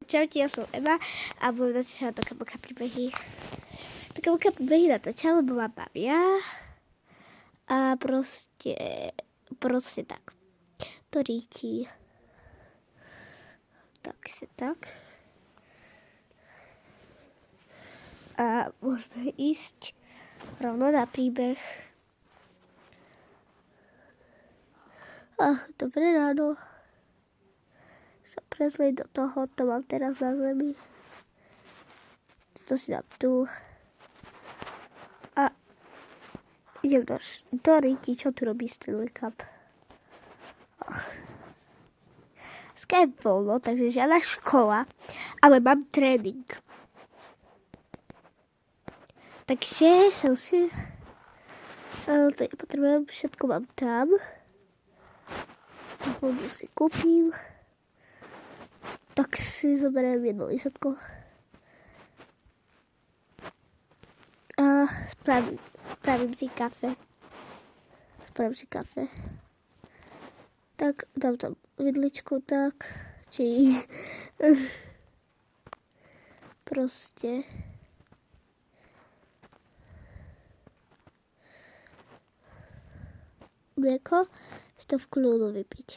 Čaute, ja som Ema a budem natáčať také boka príbehy. Také boka príbehy natáčala, lebo mám ja. A proste tak. To rýti. Tak si tak. A môžeme ísť rovno na príbeh. Dobré ráno. Sa prezlej do toho, to mám teraz na zemi. To si dám tu. A idem do ryti, čo tu robí Stanley Cup. Dneska je voľno, takže žiadna škola, ale mám tréning. Takže som si... to nepotrebujem, všetko mám tam. Vodu si kúpim. Tak si zoberiem jedno lísatko. A spravím si kafe. Tak dám tam vidličku tak. Či... proste... mlieko. Si to v kľudu vypiť.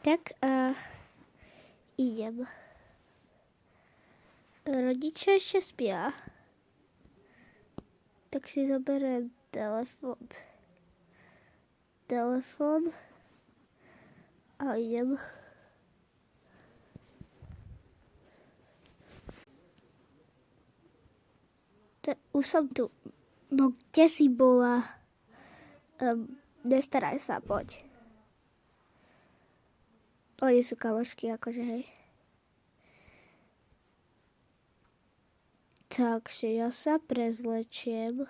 Tak a idem. Rodiče ešte spia. Tak si zoberiem telefon a idem. Už som tu. No kde si bola? Nestaraj sa, poď. Oni sú kamošky, akože hej. Takže ja sa prezlečiem.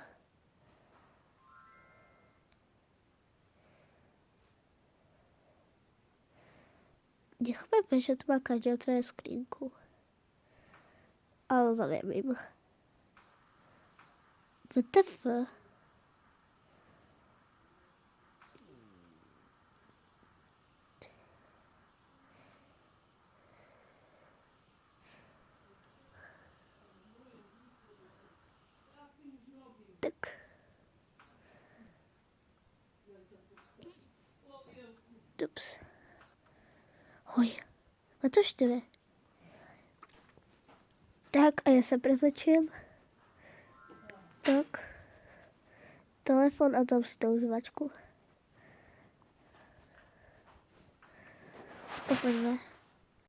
Nechápem, že tu má každý otvorenú skrinku. Ale zaviem im. WTF? Tak. Ups. Oj, a to štve. Tak, a ja sa prezlečiem. Tak. Telefon a dám si do užívačku. Poprvé.